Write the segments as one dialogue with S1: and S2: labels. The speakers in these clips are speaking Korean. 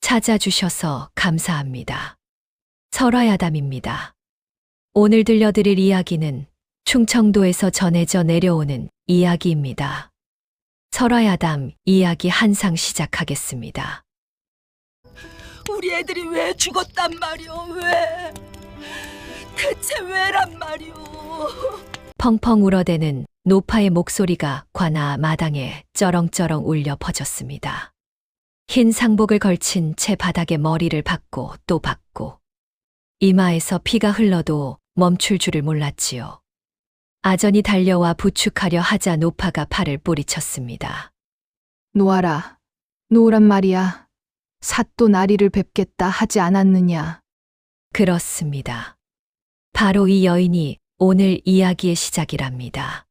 S1: 찾아주셔서 감사합니다. 설화야담입니다. 오늘 들려드릴 이야기는 충청도에서 전해져 내려오는 이야기입니다. 설화야담 이야기 한상 시작하겠습니다.
S2: 우리 애들이 왜 죽었단 말이오? 왜? 대체 왜란 말이오?
S1: 펑펑 울어대는 노파의 목소리가 관아 마당에 쩌렁쩌렁 울려 퍼졌습니다. 흰 상복을 걸친 채 바닥에 머리를 박고 또 박고 이마에서 피가 흘러도 멈출 줄을 몰랐지요. 아전이 달려와 부축하려 하자 노파가 팔을 뿌리쳤습니다.
S3: 놓아라. 놓으란 말이야. 삿도 나리를 뵙겠다 하지 않았느냐.
S1: 그렇습니다. 바로 이 여인이 오늘 이야기의 시작이랍니다.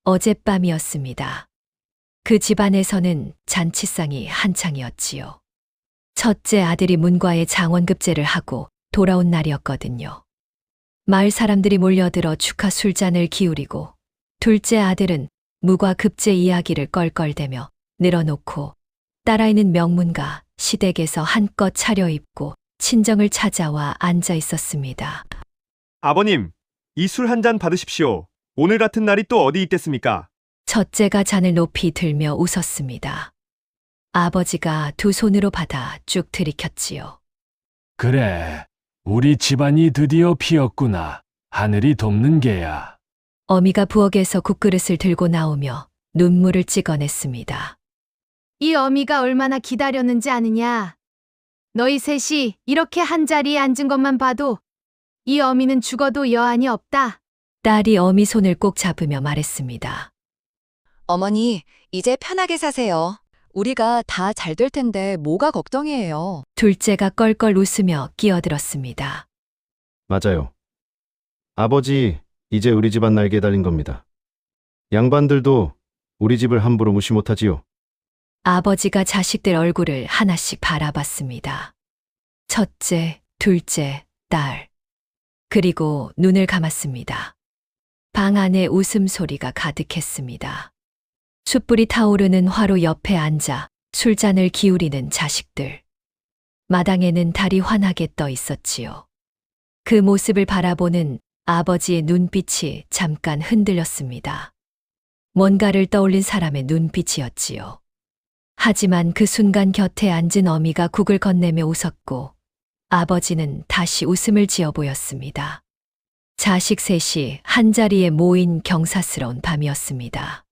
S1: 어젯밤이었습니다. 그 집안에서는 잔치상이 한창이었지요. 첫째 아들이 문과에 장원급제를 하고 돌아온 날이었거든요. 마을 사람들이 몰려들어 축하 술잔을 기울이고 둘째 아들은 무과 급제 이야기를 껄껄대며 늘어놓고 딸아이는 명문가 시댁에서 한껏 차려입고 친정을 찾아와 앉아 있었습니다.
S4: 아버님, 이 술 한 잔 받으십시오. 오늘 같은 날이 또 어디 있겠습니까?
S1: 첫째가 잔을 높이 들며 웃었습니다. 아버지가 두 손으로 받아 쭉 들이켰지요.
S5: 그래, 우리 집안이 드디어 피었구나. 하늘이 돕는 게야.
S1: 어미가 부엌에서 국그릇을 들고 나오며 눈물을 찍어냈습니다.
S3: 이 어미가 얼마나 기다렸는지 아느냐. 너희 셋이 이렇게 한 자리에 앉은 것만 봐도 이 어미는 죽어도 여한이 없다.
S1: 딸이 어미 손을 꼭 잡으며 말했습니다.
S6: 어머니, 이제 편하게 사세요. 우리가 다 잘 될 텐데 뭐가 걱정이에요.
S1: 둘째가 껄껄 웃으며 끼어들었습니다.
S7: 맞아요. 아버지, 이제 우리 집안 날개 달린 겁니다. 양반들도 우리 집을 함부로 무시 못하지요.
S1: 아버지가 자식들 얼굴을 하나씩 바라봤습니다. 첫째, 둘째, 딸. 그리고 눈을 감았습니다. 방 안에 웃음소리가 가득했습니다. 숯불이 타오르는 화로 옆에 앉아 술잔을 기울이는 자식들. 마당에는 달이 환하게 떠 있었지요. 그 모습을 바라보는 아버지의 눈빛이 잠깐 흔들렸습니다. 뭔가를 떠올린 사람의 눈빛이었지요. 하지만 그 순간 곁에 앉은 어미가 국을 건네며 웃었고 아버지는 다시 웃음을 지어 보였습니다. 자식 셋이 한자리에 모인 경사스러운 밤이었습니다.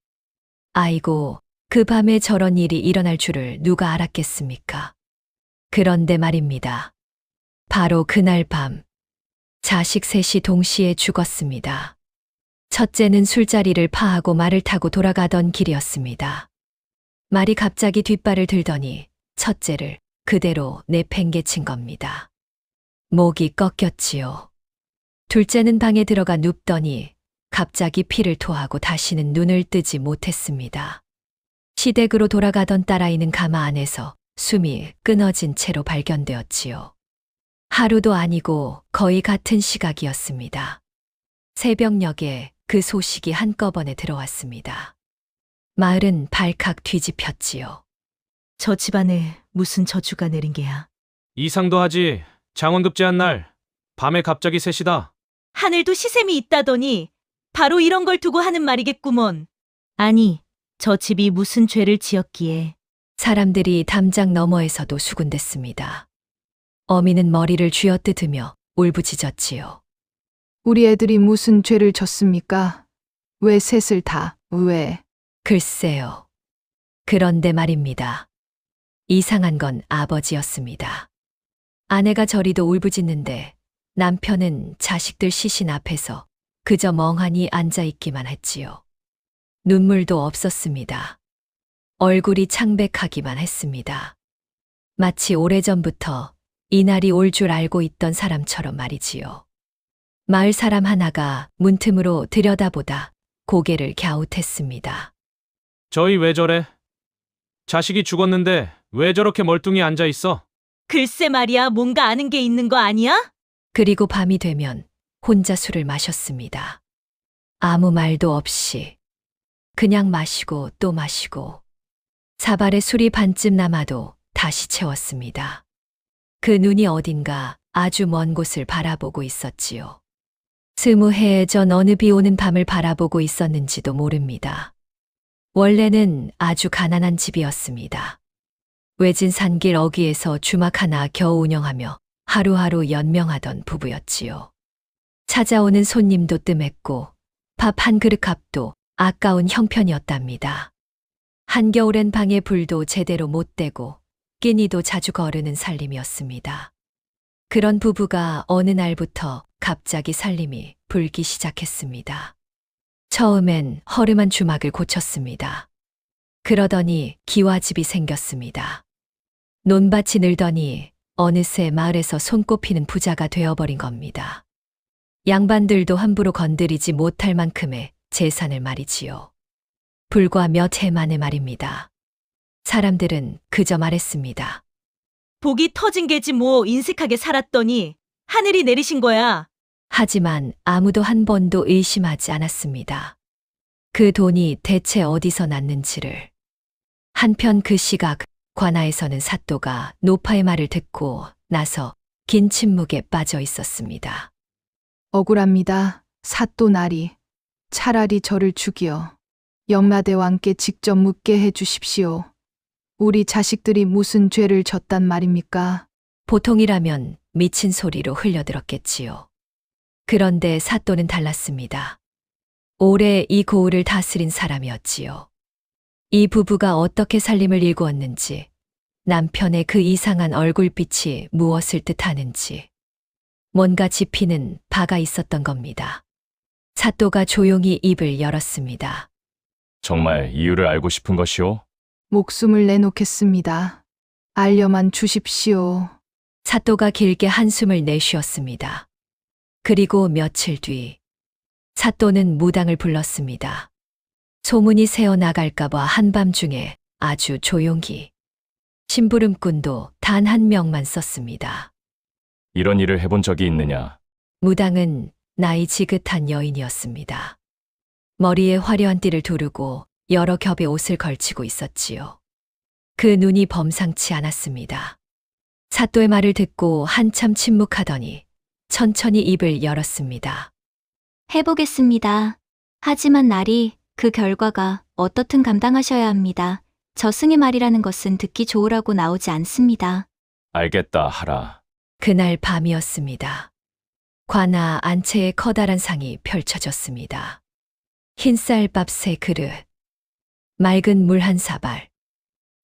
S1: 아이고, 그 밤에 저런 일이 일어날 줄을 누가 알았겠습니까? 그런데 말입니다. 바로 그날 밤, 자식 셋이 동시에 죽었습니다. 첫째는 술자리를 파하고 말을 타고 돌아가던 길이었습니다. 말이 갑자기 뒷발을 들더니 첫째를 그대로 내팽개친 겁니다. 목이 꺾였지요. 둘째는 방에 들어가 눕더니 갑자기 피를 토하고 다시는 눈을 뜨지 못했습니다. 시댁으로 돌아가던 딸아이는 가마 안에서 숨이 끊어진 채로 발견되었지요. 하루도 아니고 거의 같은 시각이었습니다. 새벽녘에 그 소식이 한꺼번에 들어왔습니다. 마을은 발칵 뒤집혔지요.
S2: 저 집안에 무슨 저주가 내린 게야?
S8: 이상도 하지. 장원급제한 날 밤에 갑자기 셋이다.
S2: 하늘도 시샘이 있다더니 바로 이런 걸 두고 하는 말이겠구먼. 아니, 저 집이 무슨 죄를 지었기에.
S1: 사람들이 담장 너머에서도 수군댔습니다. 어미는 머리를 쥐어뜯으며 울부짖었지요.
S3: 우리 애들이 무슨 죄를 졌습니까? 왜 셋을 다, 왜?
S1: 글쎄요. 그런데 말입니다. 이상한 건 아버지였습니다. 아내가 저리도 울부짖는데 남편은 자식들 시신 앞에서 그저 멍하니 앉아있기만 했지요. 눈물도 없었습니다. 얼굴이 창백하기만 했습니다. 마치 오래전부터 이날이 올 줄 알고 있던 사람처럼 말이지요. 마을 사람 하나가 문틈으로 들여다보다 고개를 갸웃했습니다.
S8: 저희 왜 저래? 자식이 죽었는데 왜 저렇게 멀뚱히 앉아 있어?
S2: 글쎄 말이야, 뭔가 아는 게 있는 거 아니야?
S1: 그리고 밤이 되면 혼자 술을 마셨습니다. 아무 말도 없이 그냥 마시고 또 마시고 사발에 술이 반쯤 남아도 다시 채웠습니다. 그 눈이 어딘가 아주 먼 곳을 바라보고 있었지요. 20해 전 어느 비 오는 밤을 바라보고 있었는지도 모릅니다. 원래는 아주 가난한 집이었습니다. 외진 산길 어귀에서 주막 하나 겨우 운영하며 하루하루 연명하던 부부였지요. 찾아오는 손님도 뜸했고 밥 한 그릇 값도 아까운 형편이었답니다. 한겨울엔 방에 불도 제대로 못 대고 끼니도 자주 거르는 살림이었습니다. 그런 부부가 어느 날부터 갑자기 살림이 불기 시작했습니다. 처음엔 허름한 주막을 고쳤습니다. 그러더니 기와집이 생겼습니다. 논밭이 늘더니 어느새 마을에서 손꼽히는 부자가 되어버린 겁니다. 양반들도 함부로 건드리지 못할 만큼의 재산을 말이지요. 불과 몇 해 만에 말입니다. 사람들은 그저 말했습니다.
S2: 복이 터진 게지 뭐 인색하게 살았더니 하늘이 내리신 거야.
S1: 하지만 아무도 한 번도 의심하지 않았습니다. 그 돈이 대체 어디서 났는지를. 한편 그 시각 관아에서는 사또가 노파의 말을 듣고 나서 긴 침묵에 빠져 있었습니다.
S3: 억울합니다. 사또 나리. 차라리 저를 죽여 영라대왕께 직접 묻게 해 주십시오. 우리 자식들이 무슨 죄를 졌단 말입니까?
S1: 보통이라면 미친 소리로 흘려들었겠지요. 그런데 사또는 달랐습니다. 오래 이 고을을 다스린 사람이었지요. 이 부부가 어떻게 살림을 일구었는지, 남편의 그 이상한 얼굴빛이 무엇을 뜻하는지, 뭔가 짚히는 바가 있었던 겁니다. 사또가 조용히 입을 열었습니다.
S9: 정말 이유를 알고 싶은 것이오?
S3: 목숨을 내놓겠습니다. 알려만 주십시오.
S1: 사또가 길게 한숨을 내쉬었습니다. 그리고 며칠 뒤 사또는 무당을 불렀습니다. 소문이 새어나갈까봐 한밤중에 아주 조용히 심부름꾼도 단 한 명만 썼습니다.
S9: 이런 일을 해본 적이 있느냐?
S1: 무당은 나이 지긋한 여인이었습니다. 머리에 화려한 띠를 두르고 여러 겹의 옷을 걸치고 있었지요. 그 눈이 범상치 않았습니다. 사또의 말을 듣고 한참 침묵하더니 천천히 입을 열었습니다.
S10: 해보겠습니다. 하지만 날이 그 결과가 어떻든 감당하셔야 합니다. 저승의 말이라는 것은 듣기 좋으라고 나오지 않습니다.
S9: 알겠다 하라.
S1: 그날 밤이었습니다. 관아 안채의 커다란 상이 펼쳐졌습니다. 흰쌀밥 3그릇, 맑은 물 1사발,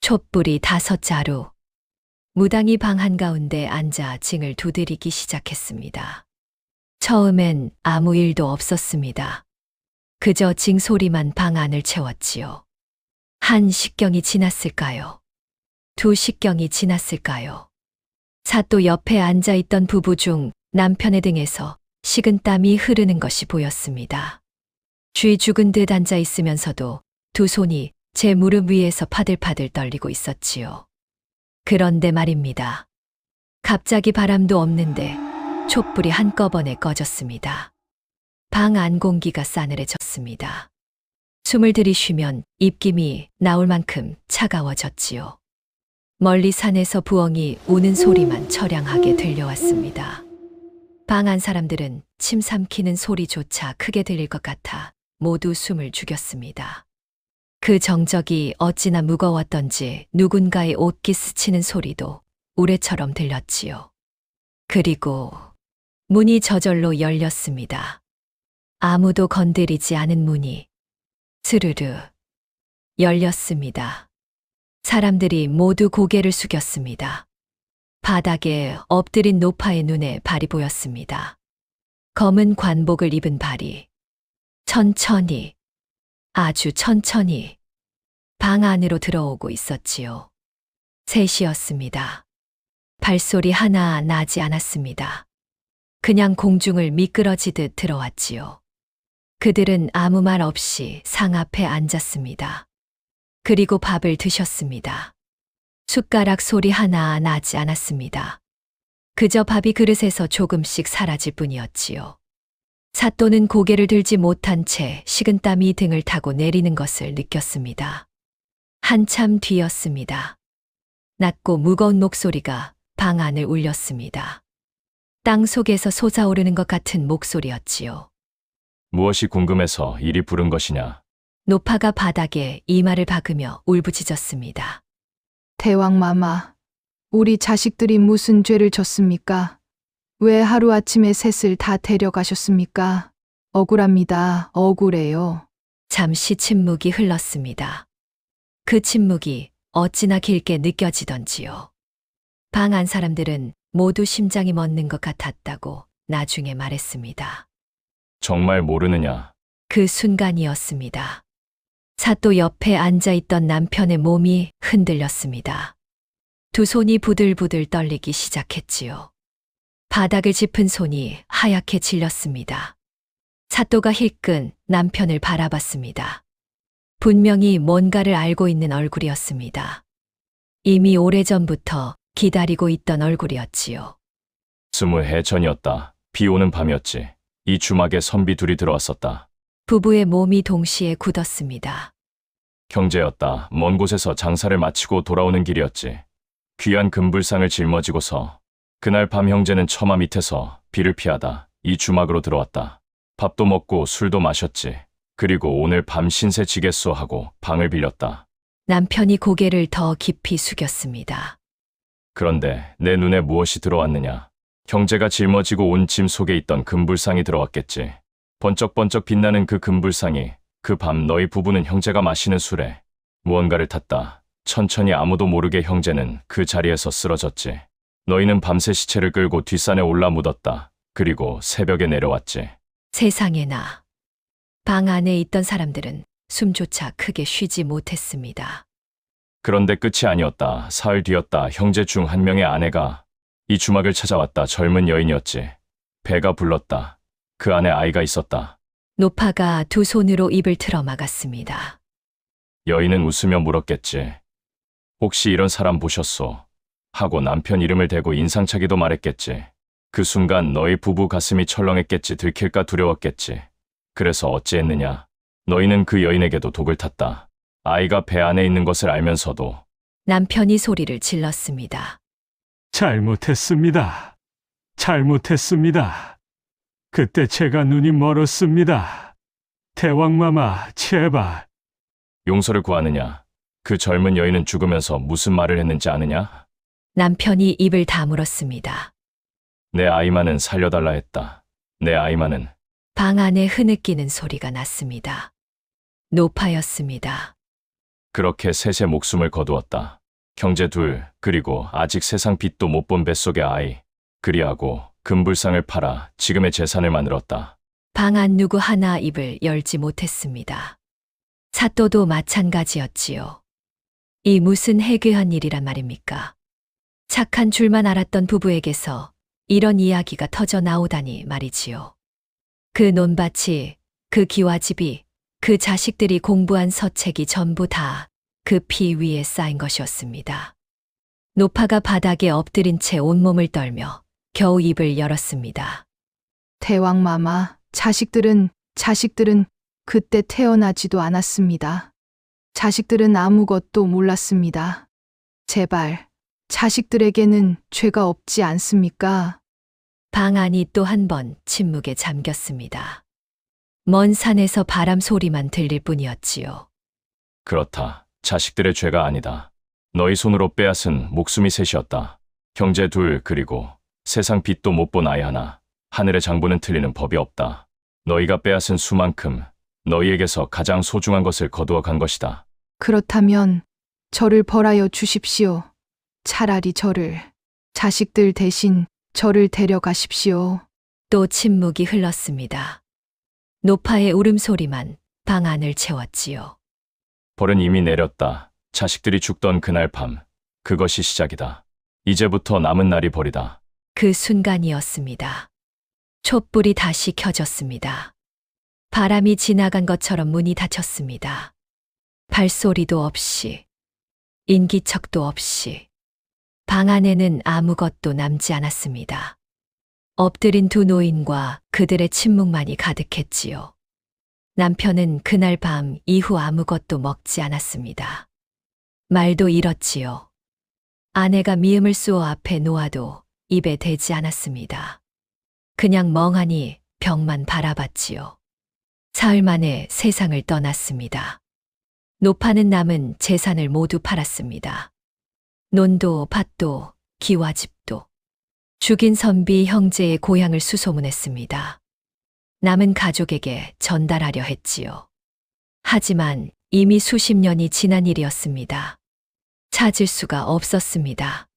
S1: 촛불이 5자루. 무당이 방 한가운데 앉아 징을 두드리기 시작했습니다. 처음엔 아무 일도 없었습니다. 그저 징 소리만 방 안을 채웠지요. 1식경이 지났을까요? 2식경이 지났을까요? 사또 옆에 앉아있던 부부 중 남편의 등에서 식은땀이 흐르는 것이 보였습니다. 쥐 죽은 듯 앉아있으면서도 두 손이 제 무릎 위에서 파들파들 떨리고 있었지요. 그런데 말입니다. 갑자기 바람도 없는데 촛불이 한꺼번에 꺼졌습니다. 방 안 공기가 싸늘해졌습니다. 숨을 들이쉬면 입김이 나올 만큼 차가워졌지요. 멀리 산에서 부엉이 우는 소리만 처량하게 들려왔습니다. 방 안 사람들은 침 삼키는 소리조차 크게 들릴 것 같아 모두 숨을 죽였습니다. 그 정적이 어찌나 무거웠던지 누군가의 옷깃 스치는 소리도 우레처럼 들렸지요. 그리고 문이 저절로 열렸습니다. 아무도 건드리지 않은 문이 스르르 열렸습니다. 사람들이 모두 고개를 숙였습니다. 바닥에 엎드린 노파의 눈에 발이 보였습니다. 검은 관복을 입은 발이 천천히, 아주 천천히 방 안으로 들어오고 있었지요. 3시였습니다. 발소리 하나 나지 않았습니다. 그냥 공중을 미끄러지듯 들어왔지요. 그들은 아무 말 없이 상 앞에 앉았습니다. 그리고 밥을 드셨습니다. 숟가락 소리 하나 나지 않았습니다. 그저 밥이 그릇에서 조금씩 사라질 뿐이었지요. 사또는 고개를 들지 못한 채 식은땀이 등을 타고 내리는 것을 느꼈습니다. 한참 뒤였습니다. 낮고 무거운 목소리가 방 안을 울렸습니다. 땅 속에서 솟아오르는 것 같은 목소리였지요.
S9: 무엇이 궁금해서 이리 부른 것이냐?
S1: 노파가 바닥에 이마를 박으며 울부짖었습니다.
S3: 대왕마마, 우리 자식들이 무슨 죄를 졌습니까? 왜 하루아침에 셋을 다 데려가셨습니까? 억울합니다. 억울해요.
S1: 잠시 침묵이 흘렀습니다. 그 침묵이 어찌나 길게 느껴지던지요. 방 안 사람들은 모두 심장이 멎는 것 같았다고 나중에 말했습니다.
S9: 정말 모르느냐?
S1: 그 순간이었습니다. 사또 옆에 앉아있던 남편의 몸이 흔들렸습니다. 두 손이 부들부들 떨리기 시작했지요. 바닥을 짚은 손이 하얗게 질렸습니다. 사또가 힐끔 남편을 바라봤습니다. 분명히 뭔가를 알고 있는 얼굴이었습니다. 이미 오래전부터 기다리고 있던 얼굴이었지요.
S9: 20해 전이었다. 비 오는 밤이었지. 이 주막에 선비 둘이 들어왔었다.
S1: 부부의 몸이 동시에 굳었습니다.
S9: 형제였다. 먼 곳에서 장사를 마치고 돌아오는 길이었지. 귀한 금불상을 짊어지고서 그날 밤 형제는 처마 밑에서 비를 피하다 이 주막으로 들어왔다. 밥도 먹고 술도 마셨지. 그리고 오늘 밤 신세 지겠소 하고 방을 빌렸다.
S1: 남편이 고개를 더 깊이 숙였습니다.
S9: 그런데 내 눈에 무엇이 들어왔느냐? 형제가 짊어지고 온 짐 속에 있던 금불상이 들어왔겠지. 번쩍번쩍 빛나는 그 금불상이 그 밤 너희 부부는 형제가 마시는 술에 무언가를 탔다. 천천히 아무도 모르게 형제는 그 자리에서 쓰러졌지. 너희는 밤새 시체를 끌고 뒷산에 올라 묻었다. 그리고 새벽에 내려왔지.
S1: 세상에나. 방 안에 있던 사람들은 숨조차 크게 쉬지 못했습니다.
S9: 그런데 끝이 아니었다. 사흘 뒤였다. 형제 중 한 명의 아내가 이 주막을 찾아왔다. 젊은 여인이었지. 배가 불렀다. 그 안에 아이가 있었다.
S1: 노파가 두 손으로 입을 틀어 막았습니다.
S9: 여인은 웃으며 물었겠지. 혹시 이런 사람 보셨소? 하고 남편 이름을 대고 인상차기도 말했겠지. 그 순간 너희 부부 가슴이 철렁했겠지. 들킬까 두려웠겠지. 그래서 어찌했느냐? 너희는 그 여인에게도 독을 탔다. 아이가 배 안에 있는 것을 알면서도.
S1: 남편이 소리를 질렀습니다.
S5: 잘못했습니다. 잘못했습니다. 그때 제가 눈이 멀었습니다. 대왕마마, 제발.
S9: 용서를 구하느냐? 그 젊은 여인은 죽으면서 무슨 말을 했는지 아느냐?
S1: 남편이 입을 다물었습니다.
S9: 내 아이만은 살려달라 했다. 내 아이만은.
S1: 방 안에 흐느끼는 소리가 났습니다. 노파였습니다.
S9: 그렇게 셋의 목숨을 거두었다. 형제 둘, 그리고 아직 세상 빛도 못 본 뱃속의 아이. 그리하고 금불상을 팔아 지금의 재산을 만들었다.
S1: 방 안 누구 하나 입을 열지 못했습니다. 사또도 마찬가지였지요. 이 무슨 해괴한 일이란 말입니까? 착한 줄만 알았던 부부에게서 이런 이야기가 터져 나오다니 말이지요. 그 논밭이, 그 기와집이, 그 자식들이 공부한 서책이 전부 다 그 피 위에 쌓인 것이었습니다. 노파가 바닥에 엎드린 채 온몸을 떨며 겨우 입을 열었습니다.
S3: 대왕마마, 자식들은 그때 태어나지도 않았습니다. 자식들은 아무것도 몰랐습니다. 제발, 자식들에게는 죄가 없지 않습니까?
S1: 방 안이 또 한 번 침묵에 잠겼습니다. 먼 산에서 바람 소리만 들릴 뿐이었지요.
S9: 그렇다. 자식들의 죄가 아니다. 너희 손으로 빼앗은 목숨이 셋이었다. 형제 둘, 그리고 세상 빛도 못 본 아이 하나. 하늘의 장부는 틀리는 법이 없다. 너희가 빼앗은 수만큼 너희에게서 가장 소중한 것을 거두어 간 것이다.
S3: 그렇다면 저를 벌하여 주십시오. 차라리 자식들 대신 저를 데려가십시오.
S1: 또 침묵이 흘렀습니다. 노파의 울음소리만 방 안을 채웠지요.
S9: 벌은 이미 내렸다. 자식들이 죽던 그날 밤. 그것이 시작이다. 이제부터 남은 날이 벌이다.
S1: 그 순간이었습니다. 촛불이 다시 켜졌습니다. 바람이 지나간 것처럼 문이 닫혔습니다. 발소리도 없이, 인기척도 없이, 방 안에는 아무것도 남지 않았습니다. 엎드린 두 노인과 그들의 침묵만이 가득했지요. 남편은 그날 밤 이후 아무것도 먹지 않았습니다. 말도 잃었지요. 아내가 미음을 쏘어 앞에 놓아도 입에 대지 않았습니다. 그냥 멍하니 벽만 바라봤지요. 사흘 만에 세상을 떠났습니다. 노파는 남은 재산을 모두 팔았습니다. 논도 밭도 기와 집도. 죽인 선비 형제의 고향을 수소문했습니다. 남은 가족에게 전달하려 했지요. 하지만 이미 수십 년이 지난 일이었습니다. 찾을 수가 없었습니다.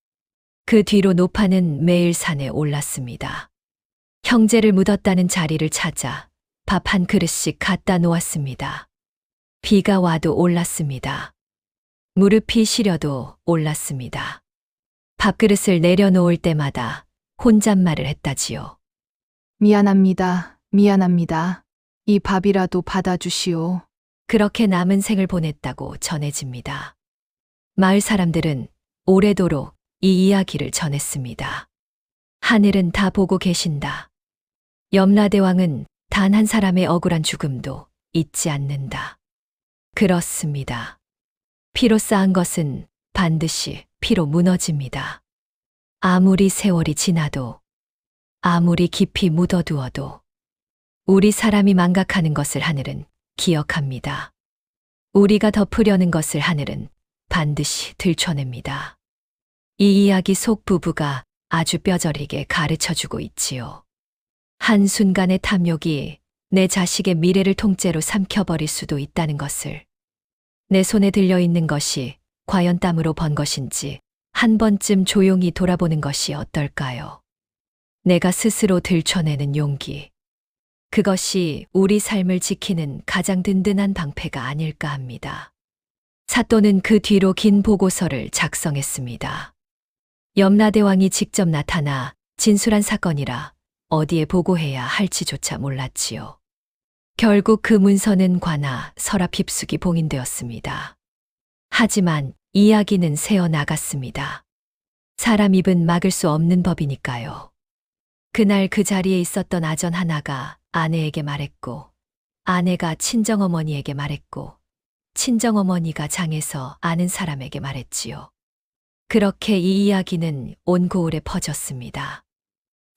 S1: 그 뒤로 노파는 매일 산에 올랐습니다. 형제를 묻었다는 자리를 찾아 밥 한 그릇씩 갖다 놓았습니다. 비가 와도 올랐습니다. 무릎이 시려도 올랐습니다. 밥그릇을 내려놓을 때마다 혼잣말을 했다지요.
S3: 미안합니다. 미안합니다. 이 밥이라도 받아주시오.
S1: 그렇게 남은 생을 보냈다고 전해집니다. 마을 사람들은 오래도록 이 이야기를 전했습니다. 하늘은 다 보고 계신다. 염라대왕은 단 한 사람의 억울한 죽음도 잊지 않는다. 그렇습니다. 피로 쌓은 것은 반드시 피로 무너집니다. 아무리 세월이 지나도, 아무리 깊이 묻어두어도 우리 사람이 망각하는 것을 하늘은 기억합니다. 우리가 덮으려는 것을 하늘은 반드시 들춰냅니다. 이 이야기 속 부부가 아주 뼈저리게 가르쳐주고 있지요. 한순간의 탐욕이 내 자식의 미래를 통째로 삼켜버릴 수도 있다는 것을, 내 손에 들려있는 것이 과연 땀으로 번 것인지 한 번쯤 조용히 돌아보는 것이 어떨까요? 내가 스스로 들춰내는 용기. 그것이 우리 삶을 지키는 가장 든든한 방패가 아닐까 합니다. 사또는 그 뒤로 긴 보고서를 작성했습니다. 염라대왕이 직접 나타나 진술한 사건이라 어디에 보고해야 할지조차 몰랐지요. 결국 그 문서는 관아 서랍 깊숙이 봉인되었습니다. 하지만 이야기는 새어나갔습니다. 사람 입은 막을 수 없는 법이니까요. 그날 그 자리에 있었던 아전 하나가 아내에게 말했고, 아내가 친정어머니에게 말했고, 친정어머니가 장에서 아는 사람에게 말했지요. 그렇게 이 이야기는 온 고을에 퍼졌습니다.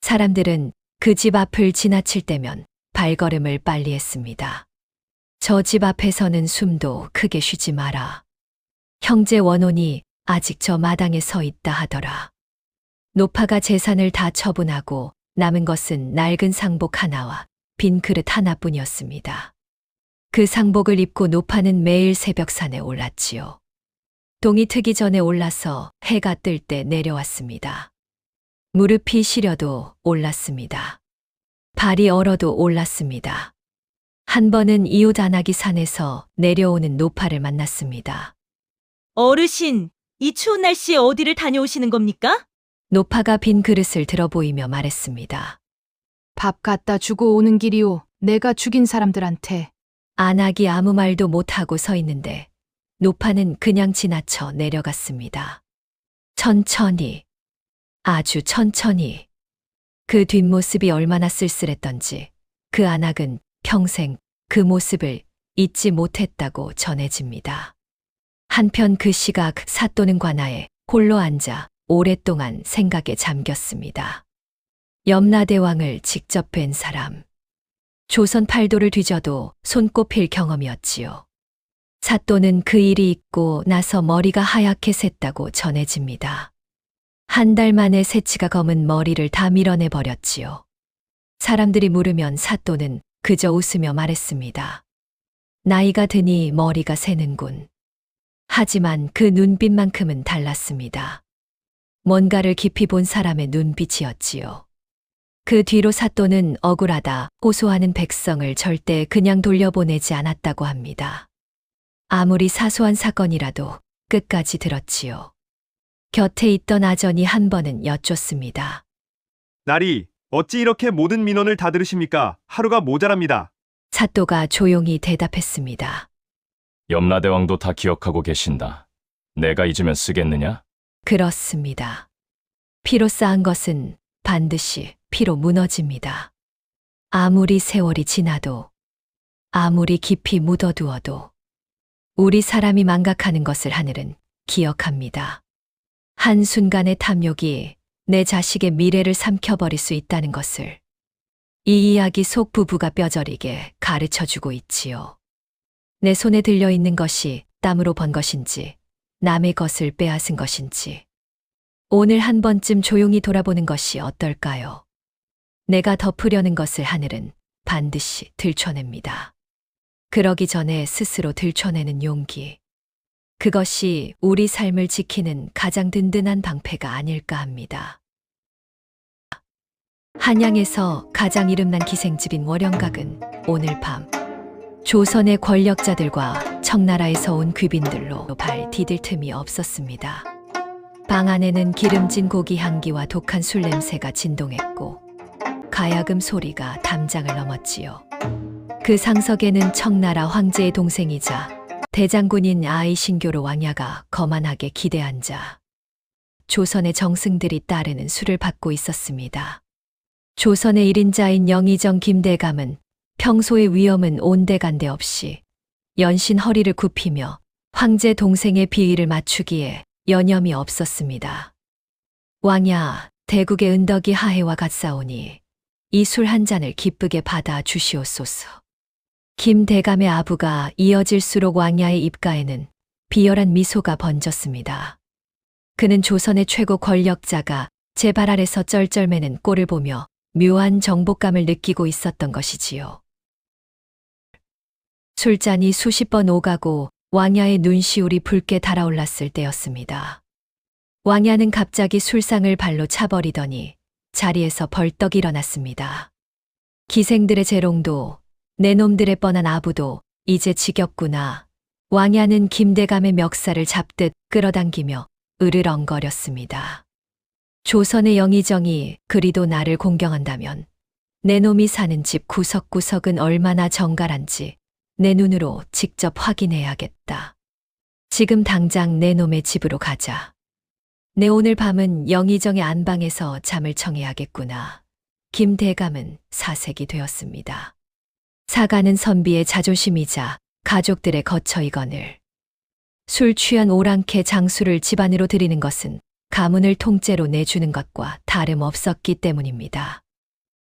S1: 사람들은 그 집 앞을 지나칠 때면 발걸음을 빨리 했습니다. 저 집 앞에서는 숨도 크게 쉬지 마라. 형제 원혼이 아직 저 마당에 서 있다 하더라. 노파가 재산을 다 처분하고 남은 것은 낡은 상복 하나와 빈 그릇 하나뿐이었습니다. 그 상복을 입고 노파는 매일 새벽산에 올랐지요. 동이 트기 전에 올라서 해가 뜰 때 내려왔습니다. 무릎이 시려도 올랐습니다. 발이 얼어도 올랐습니다. 한 번은 이웃 안하기 산에서 내려오는 노파를 만났습니다.
S2: 어르신, 이 추운 날씨에 어디를 다녀오시는 겁니까?
S1: 노파가 빈 그릇을 들어 보이며 말했습니다.
S3: 밥 갖다 주고 오는 길이오. 내가 죽인 사람들한테.
S1: 안하기 아무 말도 못하고 서 있는데 노파는 그냥 지나쳐 내려갔습니다. 천천히, 아주 천천히. 그 뒷모습이 얼마나 쓸쓸했던지 그 안악은 평생 그 모습을 잊지 못했다고 전해집니다. 한편 그 시각 사또는 관아에 홀로 앉아 오랫동안 생각에 잠겼습니다. 염라대왕을 직접 뵌 사람. 조선 팔도를 뒤져도 손꼽힐 경험이었지요. 사또는 그 일이 있고 나서 머리가 하얗게 샜다고 전해집니다. 한 달 만에 새치가 검은 머리를 다 밀어내 버렸지요. 사람들이 물으면 사또는 그저 웃으며 말했습니다. 나이가 드니 머리가 새는군. 하지만 그 눈빛만큼은 달랐습니다. 뭔가를 깊이 본 사람의 눈빛이었지요. 그 뒤로 사또는 억울하다 호소하는 백성을 절대 그냥 돌려보내지 않았다고 합니다. 아무리 사소한 사건이라도 끝까지 들었지요. 곁에 있던 아전이 한 번은 여쭙습니다.
S4: 나리, 어찌 이렇게 모든 민원을 다 들으십니까? 하루가 모자랍니다.
S1: 사또가 조용히 대답했습니다.
S9: 염라대왕도 다 기억하고 계신다. 내가 잊으면 쓰겠느냐?
S1: 그렇습니다. 피로 쌓은 것은 반드시 피로 무너집니다. 아무리 세월이 지나도, 아무리 깊이 묻어두어도 우리 사람이 망각하는 것을 하늘은 기억합니다. 한순간의 탐욕이 내 자식의 미래를 삼켜버릴 수 있다는 것을 이 이야기 속 부부가 뼈저리게 가르쳐주고 있지요. 내 손에 들려있는 것이 땀으로 번 것인지 남의 것을 빼앗은 것인지 오늘 한 번쯤 조용히 돌아보는 것이 어떨까요? 내가 덮으려는 것을 하늘은 반드시 들춰냅니다. 그러기 전에 스스로 들춰내는 용기. 그것이 우리 삶을 지키는 가장 든든한 방패가 아닐까 합니다. 한양에서 가장 이름난 기생집인 월영각은 오늘 밤 조선의 권력자들과 청나라에서 온 귀빈들로 발 디딜 틈이 없었습니다. 방 안에는 기름진 고기 향기와 독한 술 냄새가 진동했고 가야금 소리가 담장을 넘었지요. 그 상석에는 청나라 황제의 동생이자 대장군인 아이신교로 왕야가 거만하게 기대앉아 조선의 정승들이 따르는 술을 받고 있었습니다. 조선의 1인자인 영의정 김대감은 평소의 위엄은 온데간데 없이 연신 허리를 굽히며 황제 동생의 비위를 맞추기에 여념이 없었습니다. 왕야, 대국의 은덕이 하해와 같사오니 이 술 한 잔을 기쁘게 받아 주시옵소서. 김대감의 아부가 이어질수록 왕야의 입가에는 비열한 미소가 번졌습니다. 그는 조선의 최고 권력자가 제 발 아래서 쩔쩔매는 꼴을 보며 묘한 정복감을 느끼고 있었던 것이지요. 술잔이 수십 번 오가고 왕야의 눈시울이 붉게 달아올랐을 때였습니다. 왕야는 갑자기 술상을 발로 차버리더니 자리에서 벌떡 일어났습니다. 기생들의 재롱도 내 놈들의 뻔한 아부도 이제 지겹구나. 왕야는 김대감의 멱살을 잡듯 끌어당기며 으르렁거렸습니다. 조선의 영의정이 그리도 나를 공경한다면 내 놈이 사는 집 구석구석은 얼마나 정갈한지 내 눈으로 직접 확인해야겠다. 지금 당장 내 놈의 집으로 가자. 내 오늘 밤은 영의정의 안방에서 잠을 청해야겠구나. 김대감은 사색이 되었습니다. 사가는 선비의 자존심이자 가족들의 거처이거늘 술 취한 오랑캐 장수를 집안으로 들이는 것은 가문을 통째로 내주는 것과 다름없었기 때문입니다.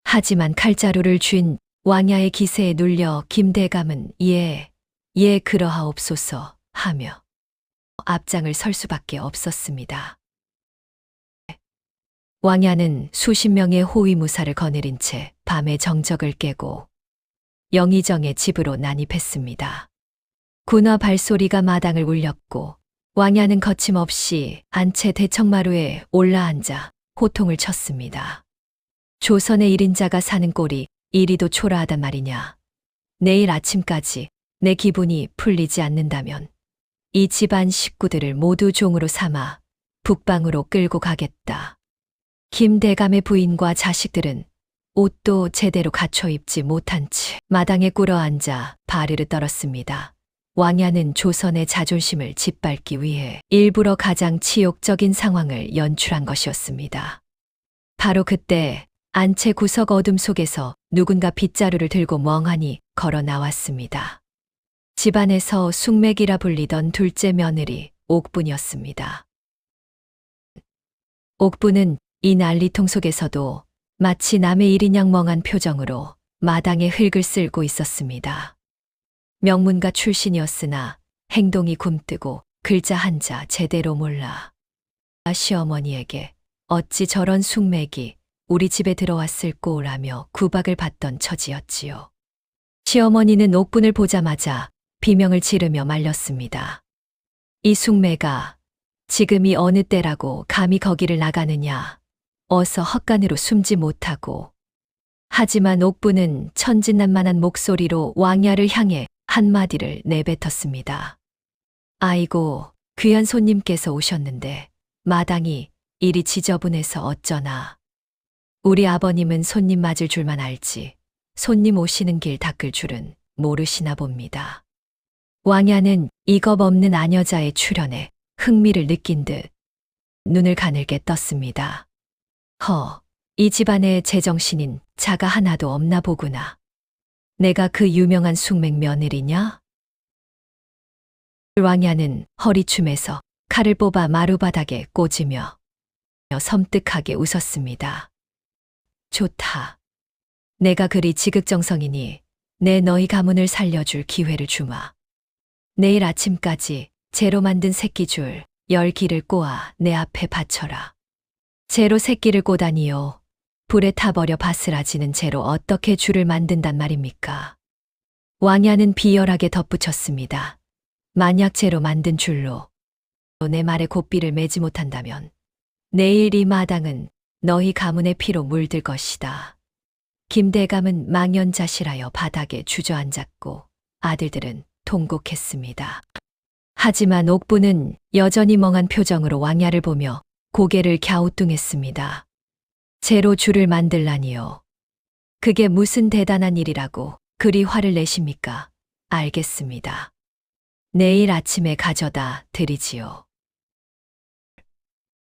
S1: 하지만 칼자루를 쥔 왕야의 기세에 눌려 김대감은 예, 그러하옵소서 하며 앞장을 설 수밖에 없었습니다. 왕야는 수십 명의 호위무사를 거느린 채 밤의 정적을 깨고 영의정의 집으로 난입했습니다. 군화 발소리가 마당을 울렸고 왕야는 거침없이 안채 대청마루에 올라앉아 호통을 쳤습니다. 조선의 1인자가 사는 꼴이 이리도 초라하단 말이냐. 내일 아침까지 내 기분이 풀리지 않는다면 이 집안 식구들을 모두 종으로 삼아 북방으로 끌고 가겠다. 김대감의 부인과 자식들은 옷도 제대로 갖춰 입지 못한 채 마당에 꿇어앉아 바르르 떨었습니다. 왕야는 조선의 자존심을 짓밟기 위해 일부러 가장 치욕적인 상황을 연출한 것이었습니다. 바로 그때 안채 구석 어둠 속에서 누군가 빗자루를 들고 멍하니 걸어 나왔습니다. 집안에서 숙맥이라 불리던 둘째 며느리 옥분이었습니다. 옥분은 이 난리통 속에서도 마치 남의 일인 양 멍한 표정으로 마당에 흙을 쓸고 있었습니다. 명문가 출신이었으나 행동이 굼뜨고 글자 한자 제대로 몰라. 시어머니에게 어찌 저런 숙맥이 우리 집에 들어왔을 꼬라며 구박을 받던 처지였지요. 시어머니는 옥분을 보자마자 비명을 지르며 말렸습니다. 이 숙매가 지금이 어느 때라고 감히 거기를 나가느냐. 어서 헛간으로 숨지 못하고. 하지만 옥분은 천진난만한 목소리로 왕야를 향해 한마디를 내뱉었습니다. 아이고, 귀한 손님께서 오셨는데 마당이 이리 지저분해서 어쩌나. 우리 아버님은 손님 맞을 줄만 알지 손님 오시는 길 닦을 줄은 모르시나 봅니다. 왕야는 이겁 없는 아녀자의 출현에 흥미를 느낀 듯 눈을 가늘게 떴습니다. 이 집안에 제정신인 자가 하나도 없나 보구나. 내가 그 유명한 숙맥 며느리냐? 왕야는 허리춤에서 칼을 뽑아 마루바닥에 꽂으며 섬뜩하게 웃었습니다. 좋다. 내가 그리 지극정성이니 내 너희 가문을 살려줄 기회를 주마. 내일 아침까지 재로 만든 새끼줄 10기를 꼬아 내 앞에 바쳐라. 재로 새끼를 꼬다니요. 불에 타버려 바스라지는 재로 어떻게 줄을 만든단 말입니까? 왕야는 비열하게 덧붙였습니다. 만약 재로 만든 줄로 내 말에 고삐를 매지 못한다면 내일 이 마당은 너희 가문의 피로 물들 것이다. 김대감은 망연자실하여 바닥에 주저앉았고 아들들은 통곡했습니다. 하지만 옥부는 여전히 멍한 표정으로 왕야를 보며 고개를 갸우뚱했습니다. 재로 줄을 만들라니요. 그게 무슨 대단한 일이라고 그리 화를 내십니까? 알겠습니다. 내일 아침에 가져다 드리지요.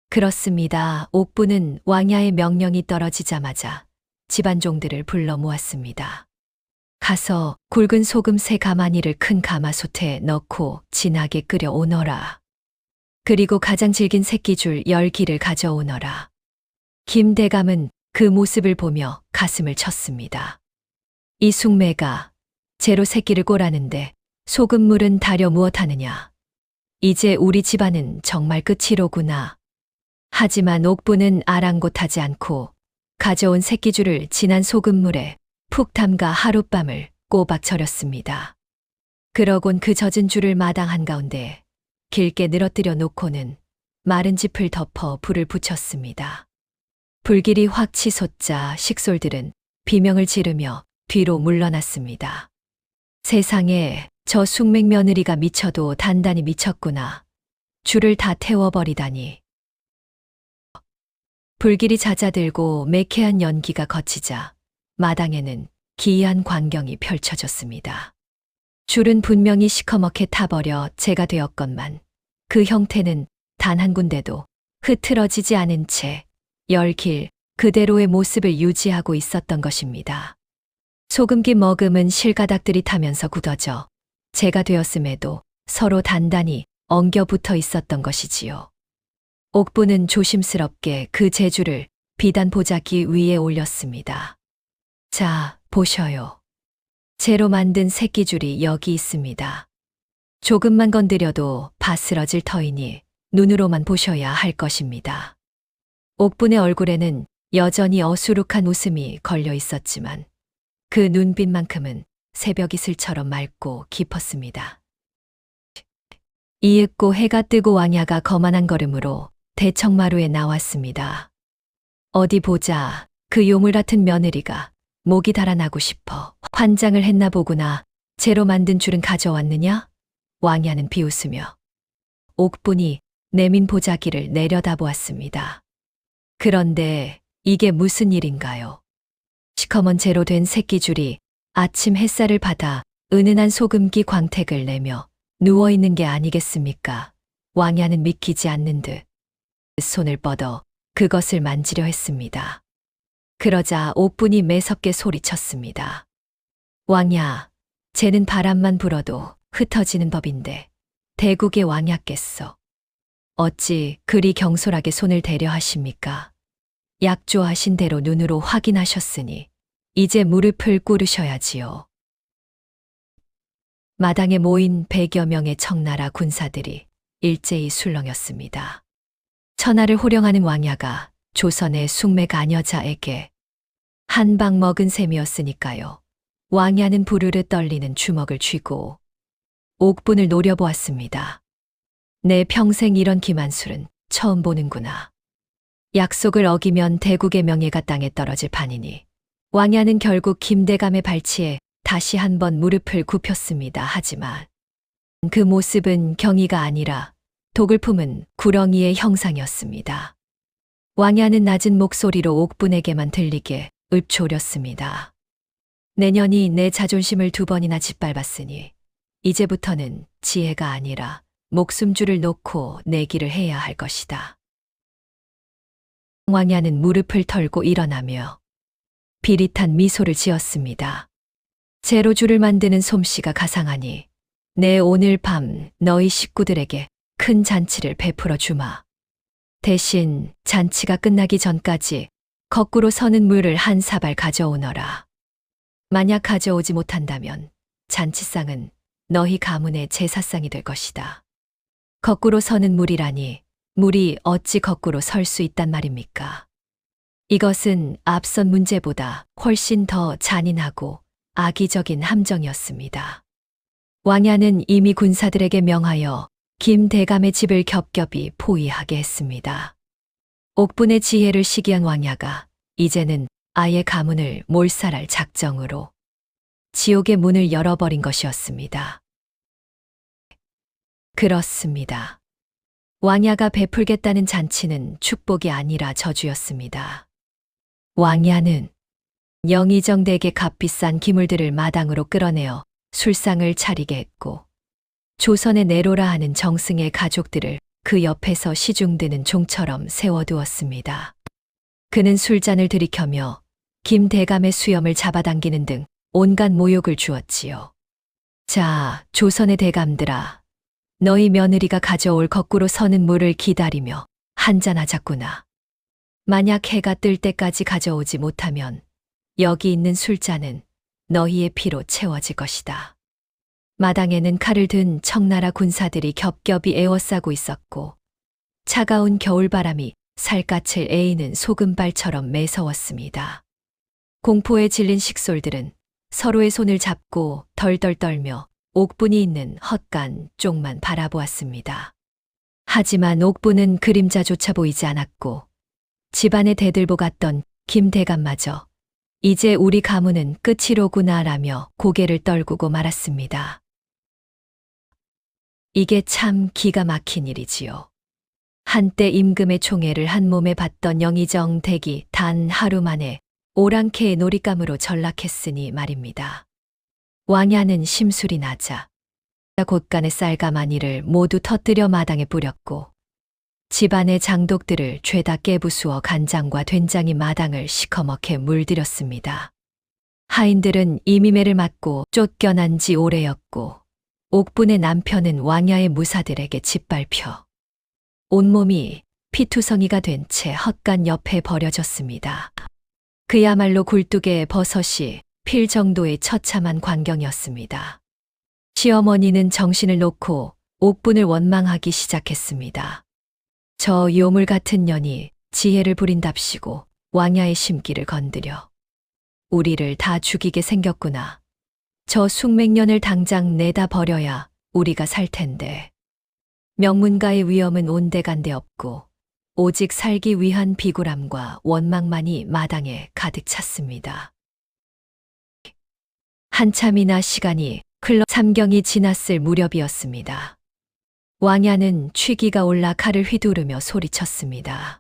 S1: 그렇습니다. 옥부는 왕야의 명령이 떨어지자마자 집안 종들을 불러 모았습니다. 가서 굵은 소금 3가마니를 큰 가마솥에 넣고 진하게 끓여 오너라. 그리고 가장 질긴 새끼줄 10기를 가져오너라. 김대감은 그 모습을 보며 가슴을 쳤습니다. 이 숭매가 재로 새끼를 꼬라는데 소금물은 다려 무엇하느냐. 이제 우리 집안은 정말 끝이로구나. 하지만 옥부는 아랑곳하지 않고 가져온 새끼줄을 진한 소금물에 푹 담가 하룻밤을 꼬박 절였습니다. 그러곤 그 젖은 줄을 마당 한가운데 길게 늘어뜨려 놓고는 마른 짚을 덮어 불을 붙였습니다. 불길이 확 치솟자 식솔들은 비명을 지르며 뒤로 물러났습니다. 세상에 저 숙맥 며느리가 미쳐도 단단히 미쳤구나. 줄을 다 태워버리다니. 불길이 잦아들고 매캐한 연기가 걷히자 마당에는 기이한 광경이 펼쳐졌습니다. 줄은 분명히 시커멓게 타버려 재가 되었건만 그 형태는 단 한 군데도 흐트러지지 않은 채 10길 그대로의 모습을 유지하고 있었던 것입니다. 소금기 머금은 실가닥들이 타면서 굳어져 재가 되었음에도 서로 단단히 엉겨 붙어 있었던 것이지요. 옥부는 조심스럽게 그 재줄을 비단 보자기 위에 올렸습니다. 자, 보셔요. 재로 만든 새끼줄이 여기 있습니다. 조금만 건드려도 바스러질 터이니 눈으로만 보셔야 할 것입니다. 옥분의 얼굴에는 여전히 어수룩한 웃음이 걸려 있었지만 그 눈빛만큼은 새벽 이슬처럼 맑고 깊었습니다. 이윽고 해가 뜨고 왕야가 거만한 걸음으로 대청마루에 나왔습니다. 어디 보자, 그 요물 같은 며느리가 목이 달아나고 싶어 환장을 했나 보구나. 재로 만든 줄은 가져왔느냐? 왕야는 비웃으며 옥분이 내민 보자기를 내려다보았습니다. 그런데 이게 무슨 일인가요? 시커먼 재로 된 새끼줄이 아침 햇살을 받아 은은한 소금기 광택을 내며 누워있는 게 아니겠습니까? 왕야는 믿기지 않는 듯 손을 뻗어 그것을 만지려 했습니다. 그러자 옥분이 매섭게 소리쳤습니다. 왕야, 쟤는 바람만 불어도 흩어지는 법인데 대국의 왕야께서 어찌 그리 경솔하게 손을 대려 하십니까? 약조하신 대로 눈으로 확인하셨으니 이제 무릎을 꿇으셔야지요. 마당에 모인 100여 명의 청나라 군사들이 일제히 술렁였습니다. 천하를 호령하는 왕야가 조선의 숭매가녀자에게 한 방 먹은 셈이었으니까요. 왕야는 부르르 떨리는 주먹을 쥐고 옥분을 노려보았습니다. 내 평생 이런 기만술은 처음 보는구나. 약속을 어기면 대국의 명예가 땅에 떨어질 판이니 왕야는 결국 김대감의 발치에 다시 한번 무릎을 굽혔습니다. 하지만 그 모습은 경의가 아니라 독을 품은 구렁이의 형상이었습니다. 왕야는 낮은 목소리로 옥분에게만 들리게 읊조렸습니다. 내년이 내 자존심을 2번이나 짓밟았으니 이제부터는 지혜가 아니라 목숨줄을 놓고 내기를 해야 할 것이다. 왕야는 무릎을 털고 일어나며 비릿한 미소를 지었습니다. 재로 줄을 만드는 솜씨가 가상하니 내 오늘 밤 너희 식구들에게 큰 잔치를 베풀어 주마. 대신 잔치가 끝나기 전까지 거꾸로 서는 물을 한 사발 가져오너라. 만약 가져오지 못한다면 잔치상은 너희 가문의 제사상이 될 것이다. 거꾸로 서는 물이라니 물이 어찌 거꾸로 설 수 있단 말입니까? 이것은 앞선 문제보다 훨씬 더 잔인하고 악의적인 함정이었습니다. 왕야는 이미 군사들에게 명하여 김대감의 집을 겹겹이 포위하게 했습니다. 옥분의 지혜를 시기한 왕야가 이제는 아예 가문을 몰살할 작정으로 지옥의 문을 열어버린 것이었습니다. 그렇습니다. 왕야가 베풀겠다는 잔치는 축복이 아니라 저주였습니다. 왕야는 영의정 댁의 값비싼 기물들을 마당으로 끌어내어 술상을 차리게 했고 조선의 내로라 하는 정승의 가족들을 그 옆에서 시중드는 종처럼 세워두었습니다. 그는 술잔을 들이켜며 김대감의 수염을 잡아당기는 등 온갖 모욕을 주었지요. 자, 조선의 대감들아, 너희 며느리가 가져올 거꾸로 서는 물을 기다리며 한잔하자꾸나. 만약 해가 뜰 때까지 가져오지 못하면 여기 있는 술잔은 너희의 피로 채워질 것이다. 마당에는 칼을 든 청나라 군사들이 겹겹이 에워싸고 있었고 차가운 겨울바람이 살갗을 에이는 소금발처럼 매서웠습니다. 공포에 질린 식솔들은 서로의 손을 잡고 덜덜 떨며 옥분이 있는 헛간 쪽만 바라보았습니다. 하지만 옥분은 그림자조차 보이지 않았고 집안의 대들보 같던 김대감마저 이제 우리 가문은 끝이로구나라며 고개를 떨구고 말았습니다. 이게 참 기가 막힌 일이지요. 한때 임금의 총애를 한 몸에 받던 영의정 댁이 단 하루 만에 오랑캐의 놀잇감으로 전락했으니 말입니다. 왕야는 심술이 나자 곳간의 쌀가마니를 모두 터뜨려 마당에 뿌렸고 집안의 장독들을 죄다 깨부수어 간장과 된장이 마당을 시커멓게 물들였습니다. 하인들은 이미매를 맞고 쫓겨난 지 오래였고 옥분의 남편은 왕야의 무사들에게 짓밟혀 온몸이 피투성이가 된 채 헛간 옆에 버려졌습니다. 그야말로 굴뚝에 버섯이 필 정도의 처참한 광경이었습니다. 시어머니는 정신을 놓고 옥분을 원망하기 시작했습니다. 저 요물 같은 년이 지혜를 부린답시고 왕야의 심기를 건드려 우리를 다 죽이게 생겼구나. 저 숙맥년을 당장 내다 버려야 우리가 살 텐데. 명문가의 위엄은 온데간데 없고 오직 살기 위한 비굴함과 원망만이 마당에 가득 찼습니다. 한참이나 시간이 흘러 삼경이 지났을 무렵이었습니다. 왕야는 취기가 올라 칼을 휘두르며 소리쳤습니다.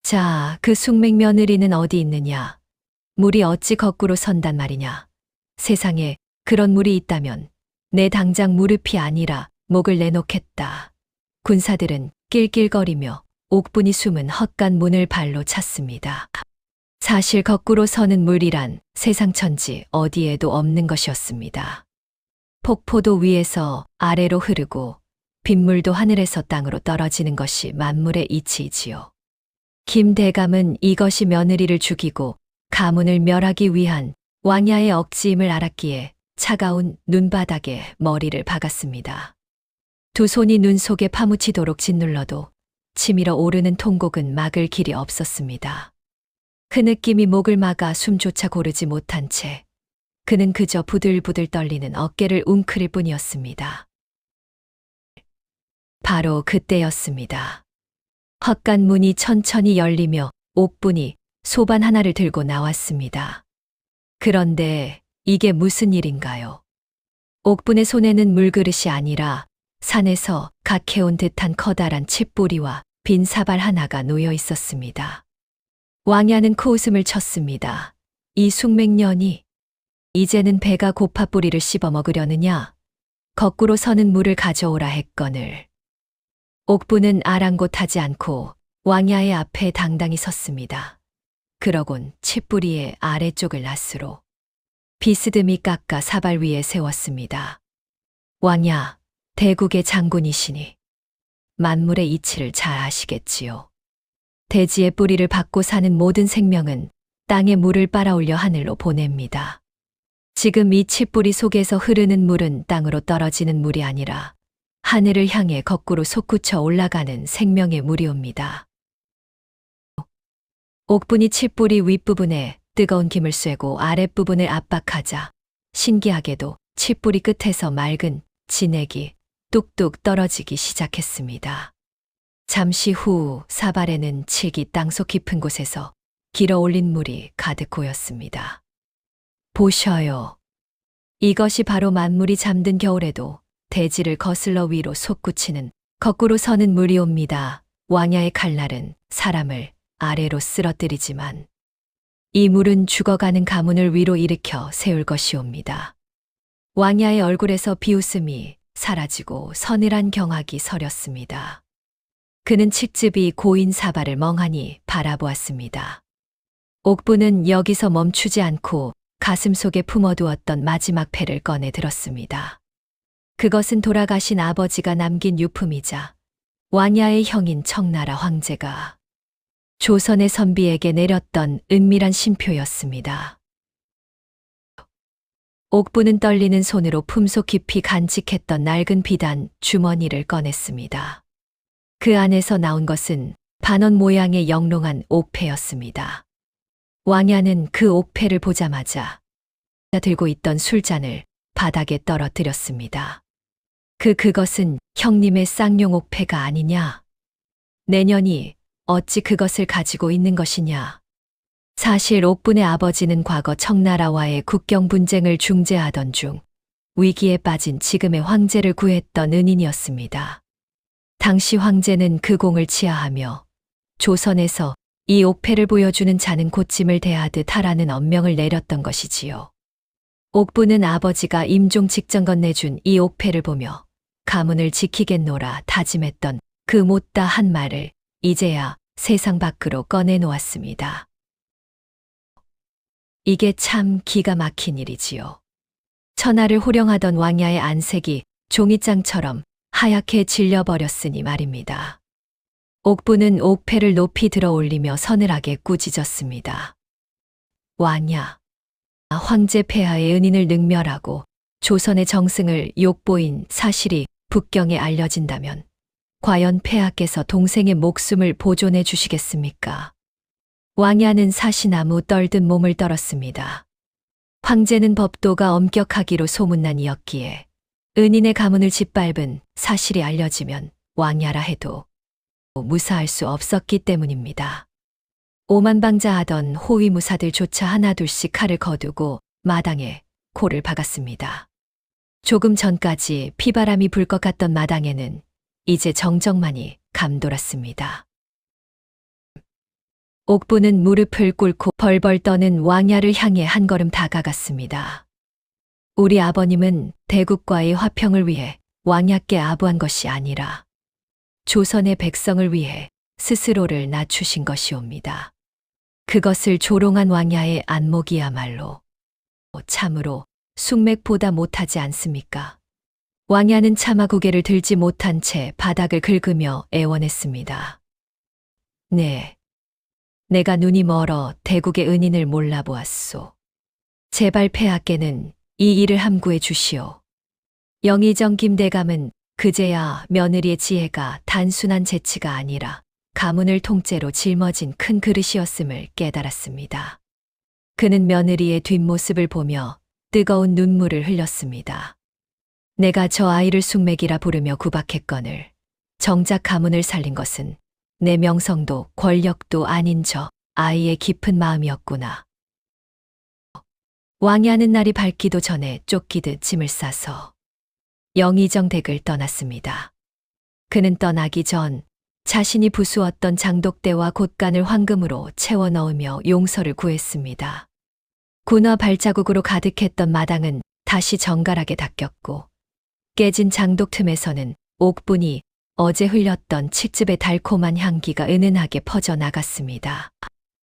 S1: 자, 그 숙맥 며느리는 어디 있느냐? 물이 어찌 거꾸로 선단 말이냐? 세상에 그런 물이 있다면 내 당장 무릎이 아니라 목을 내놓겠다. 군사들은 낄낄거리며 옥분이 숨은 헛간 문을 발로 찼습니다. 사실 거꾸로 서는 물이란 세상천지 어디에도 없는 것이었습니다. 폭포도 위에서 아래로 흐르고 빗물도 하늘에서 땅으로 떨어지는 것이 만물의 이치이지요. 김대감은 이것이 며느리를 죽이고 가문을 멸하기 위한 왕야의 억지임을 알았기에 차가운 눈바닥에 머리를 박았습니다. 두 손이 눈 속에 파묻히도록 짓눌러도 치밀어 오르는 통곡은 막을 길이 없었습니다. 그 느낌이 목을 막아 숨조차 고르지 못한 채 그는 그저 부들부들 떨리는 어깨를 웅크릴 뿐이었습니다. 바로 그때였습니다. 헛간 문이 천천히 열리며 옥분이 소반 하나를 들고 나왔습니다. 그런데 이게 무슨 일인가요? 옥분의 손에는 물그릇이 아니라 산에서 갓해온 듯한 커다란 칡뿌리와 빈 사발 하나가 놓여 있었습니다. 왕야는 코웃음을 쳤습니다. 이 숙맥년이 이제는 배가 고파 뿌리를 씹어 먹으려느냐? 거꾸로 서는 물을 가져오라 했거늘. 옥분은 아랑곳하지 않고 왕야의 앞에 당당히 섰습니다. 그러곤 칡뿌리의 아래쪽을 낫으로 비스듬히 깎아 사발 위에 세웠습니다. 왕야, 대국의 장군이시니 만물의 이치를 잘 아시겠지요. 대지의 뿌리를 받고 사는 모든 생명은 땅에 물을 빨아올려 하늘로 보냅니다. 지금 이 칡뿌리 속에서 흐르는 물은 땅으로 떨어지는 물이 아니라 하늘을 향해 거꾸로 솟구쳐 올라가는 생명의 물이옵니다. 옥분이 칡뿌리 윗부분에 뜨거운 김을 쐬고 아랫부분을 압박하자 신기하게도 칡뿌리 끝에서 맑은 진액이 뚝뚝 떨어지기 시작했습니다. 잠시 후 사발에는 칡이 땅속 깊은 곳에서 길어 올린 물이 가득 고였습니다. 보셔요. 이것이 바로 만물이 잠든 겨울에도 대지를 거슬러 위로 솟구치는 거꾸로 서는 물이옵니다. 왕야의 칼날은 사람을 아래로 쓰러뜨리지만 이 물은 죽어가는 가문을 위로 일으켜 세울 것이옵니다. 왕야의 얼굴에서 비웃음이 사라지고 서늘한 경악이 서렸습니다. 그는 칡즙이 고인 사발을 멍하니 바라보았습니다. 옥부는 여기서 멈추지 않고 가슴 속에 품어두었던 마지막 패를 꺼내 들었습니다. 그것은 돌아가신 아버지가 남긴 유품이자 왕야의 형인 청나라 황제가 조선의 선비에게 내렸던 은밀한 신표였습니다. 옥부는 떨리는 손으로 품속 깊이 간직했던 낡은 비단 주머니를 꺼냈습니다. 그 안에서 나온 것은 반원 모양의 영롱한 옥패였습니다. 왕야는 그 옥패를 보자마자 들고 있던 술잔을 바닥에 떨어뜨렸습니다. 그것은 형님의 쌍용 옥패가 아니냐? 내년이 어찌 그것을 가지고 있는 것이냐? 사실 옥분의 아버지는 과거 청나라와의 국경 분쟁을 중재하던 중 위기에 빠진 지금의 황제를 구했던 은인이었습니다. 당시 황제는 그 공을 치하하며 조선에서 이 옥패를 보여주는 자는 고침을 대하듯 하라는 엄명을 내렸던 것이지요. 옥부는 아버지가 임종 직전 건네준 이 옥패를 보며 가문을 지키겠노라 다짐했던 그 못다 한 말을 이제야 세상 밖으로 꺼내놓았습니다. 이게 참 기가 막힌 일이지요. 천하를 호령하던 왕야의 안색이 종이장처럼 하얗게 질려버렸으니 말입니다. 옥부는 옥패를 높이 들어 올리며 서늘하게 꾸짖었습니다. 왕야, 황제 폐하의 은인을 능멸하고 조선의 정승을 욕보인 사실이 북경에 알려진다면 과연 폐하께서 동생의 목숨을 보존해 주시겠습니까? 왕야는 사시나무 떨듯 몸을 떨었습니다. 황제는 법도가 엄격하기로 소문난 이었기에 은인의 가문을 짓밟은 사실이 알려지면 왕야라 해도 무사할 수 없었기 때문입니다. 오만방자하던 호위무사들조차 하나둘씩 칼을 거두고 마당에 코를 박았습니다. 조금 전까지 피바람이 불 것 같던 마당에는 이제 정적만이 감돌았습니다. 옥부는 무릎을 꿇고 벌벌 떠는 왕야를 향해 한 걸음 다가갔습니다. 우리 아버님은 대국과의 화평을 위해 왕야께 아부한 것이 아니라 조선의 백성을 위해 스스로를 낮추신 것이옵니다. 그것을 조롱한 왕야의 안목이야말로 참으로 숙맥보다 못하지 않습니까? 왕야는 차마 고개를 들지 못한 채 바닥을 긁으며 애원했습니다. 네, 내가 눈이 멀어 대국의 은인을 몰라보았소. 제발 폐하께는 이 일을 함구해 주시오. 영의정 김대감은 그제야 며느리의 지혜가 단순한 재치가 아니라 가문을 통째로 짊어진 큰 그릇이었음을 깨달았습니다. 그는 며느리의 뒷모습을 보며 뜨거운 눈물을 흘렸습니다. 내가 저 아이를 숙맥이라 부르며 구박했거늘 정작 가문을 살린 것은 내 명성도 권력도 아닌 저 아이의 깊은 마음이었구나. 왕야는 날이 밝기도 전에 쫓기듯 짐을 싸서 영의정 댁을 떠났습니다. 그는 떠나기 전 자신이 부수었던 장독대와 곶간을 황금으로 채워 넣으며 용서를 구했습니다. 군화 발자국으로 가득했던 마당은 다시 정갈하게 닦였고 깨진 장독 틈에서는 옥분이 어제 흘렸던 칡즙의 달콤한 향기가 은은하게 퍼져나갔습니다.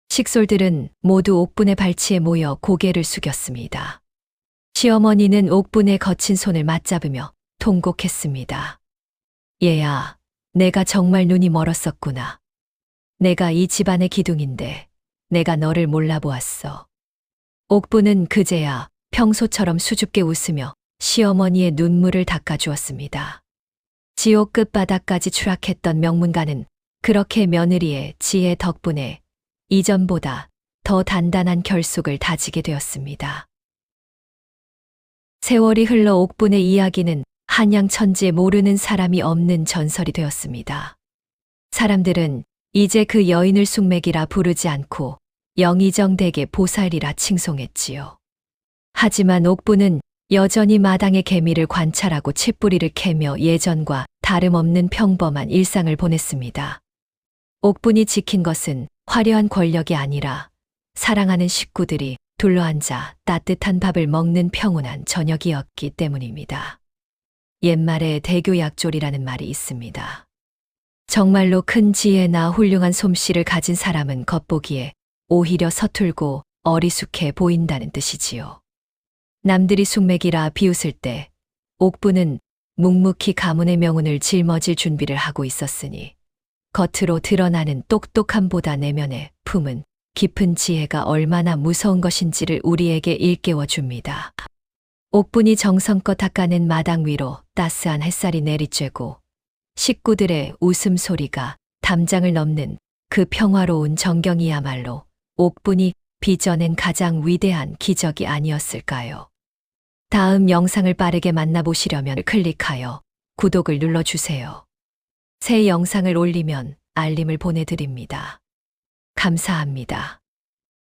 S1: 식솔들은 모두 옥분의 발치에 모여 고개를 숙였습니다. 시어머니는 옥분의 거친 손을 맞잡으며 통곡했습니다. 얘야, 내가 정말 눈이 멀었었구나. 내가 이 집안의 기둥인데 내가 너를 몰라보았어. 옥부는 그제야 평소처럼 수줍게 웃으며 시어머니의 눈물을 닦아주었습니다. 지옥 끝바닥까지 추락했던 명문가는 그렇게 며느리의 지혜 덕분에 이전보다 더 단단한 결속을 다지게 되었습니다. 세월이 흘러 옥분의 이야기는 한양천지에 모르는 사람이 없는 전설이 되었습니다. 사람들은 이제 그 여인을 숙맥이라 부르지 않고 영의정되게 보살이라 칭송했지요. 하지만 옥부는 여전히 마당의 개미를 관찰하고 칡뿌리를 캐며 예전과 다름없는 평범한 일상을 보냈습니다. 옥분이 지킨 것은 화려한 권력이 아니라 사랑하는 식구들이 둘러앉아 따뜻한 밥을 먹는 평온한 저녁이었기 때문입니다. 옛말에 대교약졸이라는 말이 있습니다. 정말로 큰 지혜나 훌륭한 솜씨를 가진 사람은 겉보기에 오히려 서툴고 어리숙해 보인다는 뜻이지요. 남들이 숙맥이라 비웃을 때 옥부는 묵묵히 가문의 명운을 짊어질 준비를 하고 있었으니 겉으로 드러나는 똑똑함보다 내면에 품은 깊은 지혜가 얼마나 무서운 것인지를 우리에게 일깨워 줍니다. 옥분이 정성껏 닦아낸 마당 위로 따스한 햇살이 내리쬐고 식구들의 웃음소리가 담장을 넘는 그 평화로운 정경이야말로 옥분이 빚어낸 가장 위대한 기적이 아니었을까요? 다음 영상을 빠르게 만나보시려면 클릭하여 구독을 눌러주세요. 새 영상을 올리면 알림을 보내드립니다. 감사합니다.